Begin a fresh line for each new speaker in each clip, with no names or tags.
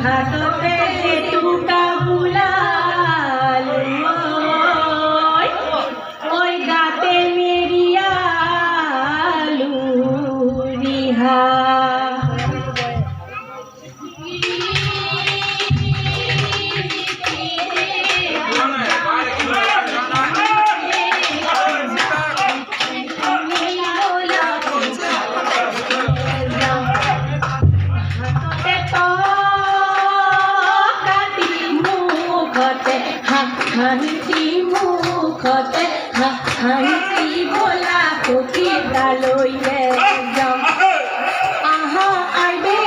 হাততে টুকা বুলালো ওই গাতে মেরিয়ালু রিহা হাঁটি মুখতে হাঁটি ভোলা কচি ডালইলে যাম আহা আইবে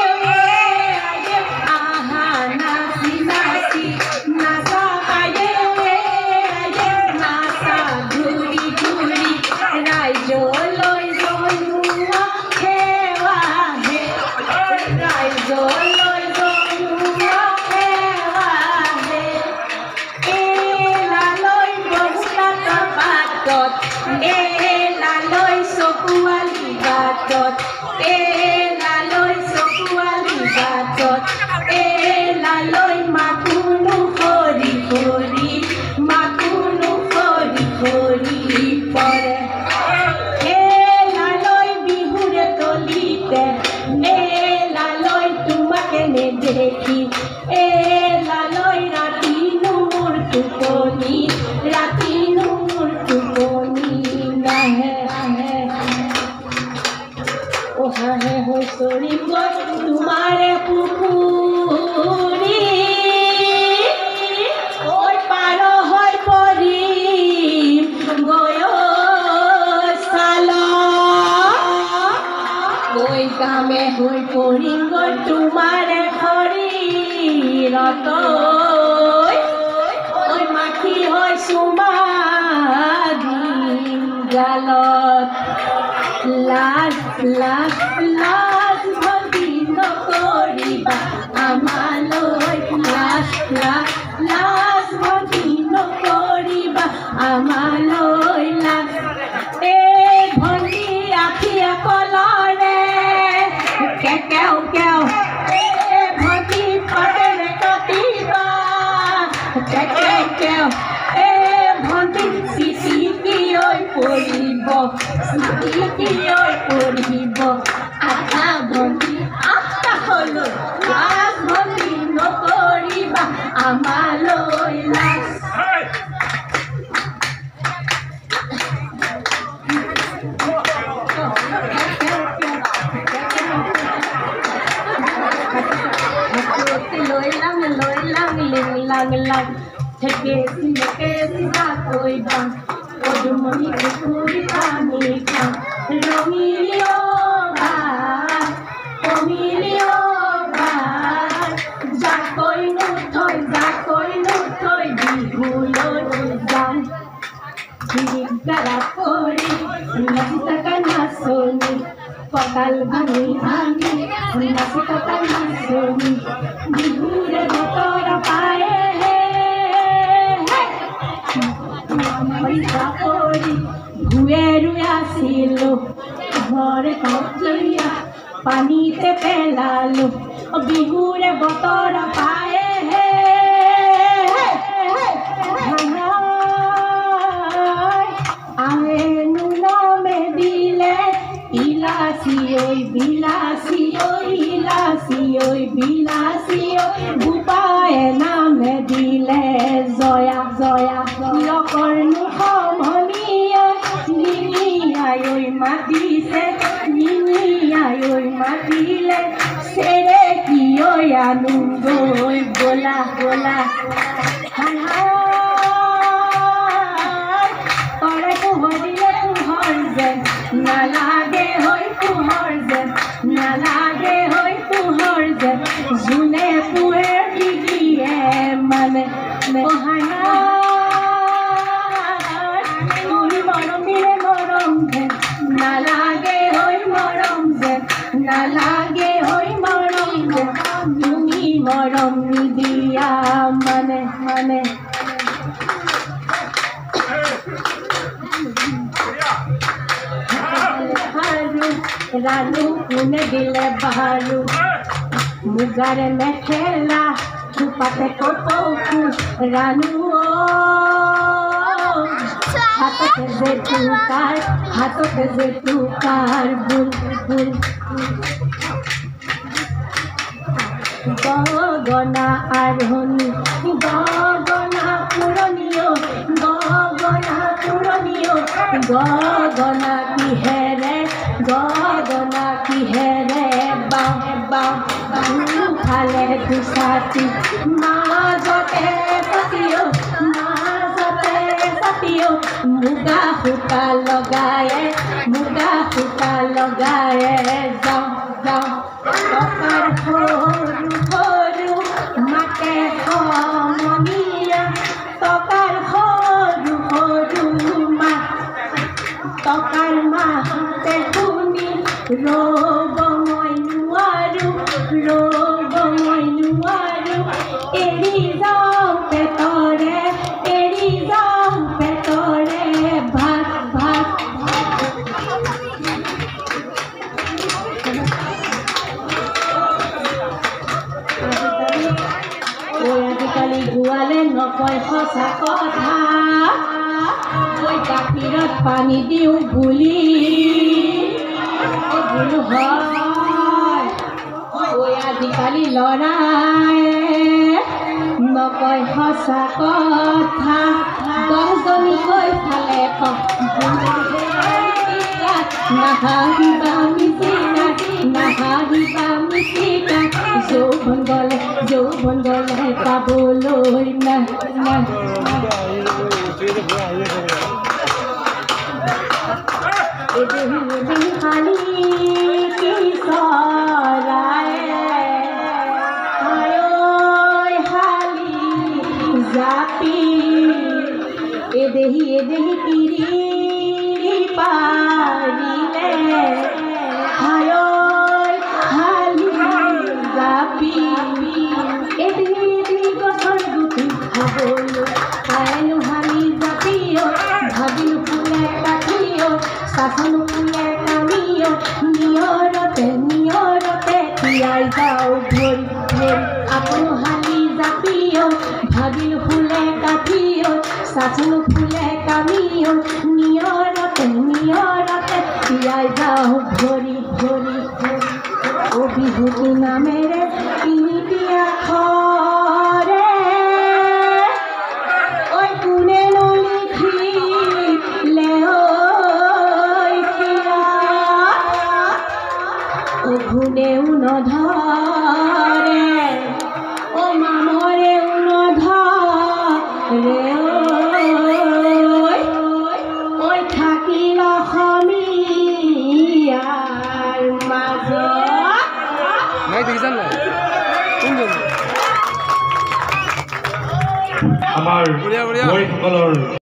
আহা নাচি নাচি নাচা আইবে নাচা ঘূৰি ঘূৰি ৰাইজলৈ জনোৱা সেৱাহে ৰাইজলৈ জনোৱা সেৱাহে এলালৈ চকুৱালি বাটত এলালৈ চকুৱালি বাটত এলালৈ মাকুনো সৰি সৰি মাকুনো সৰি সৰি পৰে এলালৈ বিহুৰে তলিতে এলালৈ তোমাকে নেদেখি এলালৈ ৰাতিনো মোৰ টোপনি ৰাতিনো মোৰ টোপনি ওহাহে হুঁচৰি গৈ তোমাৰে পুখুৰী ঐ পাৰ হৈ পৰিম গৈ চাল ঐ গামে হৈ পৰিম গৈ তোমাৰে শৰীৰত ঐ মাখি হৈ চুমা দিম গালত লাজ লাজ লাজ ভক্তি নকৰিবা আমালৈ লাজ লাজ লাজ ভক্তি নকৰিবা আমালৈ লাজ এই ভণ্টি আখিয়া কলৰে কেও কেও এই ভণ্টি ফটেৰে কটিবা কেও কেও এই ভণ্টি চিচিকিলৈ পৰিব চিচিকিলৈ পৰিব আধা ভণ্টি আঠটা হ'লৈ লাজ ভণ্টি নকৰিবা আমালৈ লাজ লৈ লাং লিং লাং লাং থেকে সিনা কইবা পদুমণি পুকুরি পানি খাম রঙিলিও ভাত কমিলিও ভাত জাকৈ নুথৈ বিহুলৈ যাম গাৰা পৰি নাচি থকা নাচনি কঁকাল ভাঙি ভাঙি নাচি থকা নাচনি বিহুৰে বতৰ পায়ে ভুয়ে রুয়ে আসিলো ঘরে কচলিয়া পানিতে পেলালো বিহুরে বতর পায়ে আহে নুনমে দিলে বিলাসী ওই বিলাসী ওই বিলাসী ওই বিলাসী ওই বুপায়ে নামে দিলে জয়া জয়া লকৰ নুসমনিয়ে নিনিয়াই ঐ মাতিছে নিনিয়াই ঐ মাতিলে চেৰে কি ঐ আনন্দ ঐ গোলা গোলা তৰে পোহৰিলে পোহৰ যেন নালাগে হৈ পোহৰ যেন নালাগে হৈ পোহৰ যেন যোনে পোহে দিয়ে মানে তুমি মৰমিৰে মৰম যেন নালাগে হৈ মৰম যেন নালাগে হৈ মৰম যেন তুমি মৰম নিদিয়া মানে মানে ৰাণু কোনে দিলে বাহাৰু মুগাৰ মেখেলা থোপাতে কপৌ ৰাণু হাততে যে টুকাৰ বুল বুল গগনা আৰহনি গগনা পুৰণিও গগনা কিহেৰে বাওঁ ফালে দুচাতি মাজতে চাতিও মুগা সূতা লগায়ে যাওঁ টকাৰ সৰু মাকে সমনীয়া টকাৰ সৰু মাক টকাৰ মাতে শুনি ৰ'ব মই নোৱাৰো এৰি যাওঁ পেটৰে ভাত আজিকালি গোৱালে নকয় সঁচা কথা গাখীৰত পানী দিওঁ বুলি বোলো হয় আজিকালি ল'ৰাই নকয় সঁচা কথা 10জনীকৈ ফালে নাহাৰিবা মিচিকা যৌৱন গলে পাবলৈ নাই খালি হালি জাপি এদেহি পিৰি পাৰিলে হালি জাপি এদেহি গছৰ গুটি খাবলৈ পাইনো হালি জাপিও ভাবিলো ফুলে কাঠিও শাসনো ফুলে কামিও নিয়ৰতে তিয়াই যাওঁ ধৰি আপোন হালি জাপিও ভাবিলো ফুলে কাঠিও শাসনো ফুলে কামিও নিয়ৰতে তিয়াই যাওঁ ধৰি বিহুটি নামেৰে তিনিটি আখৰে কোনে লিখিলে ঘুণেও নধৰে মামৰেও নধৰে থাকিল অসমীয়াৰ মাজত
আমাৰ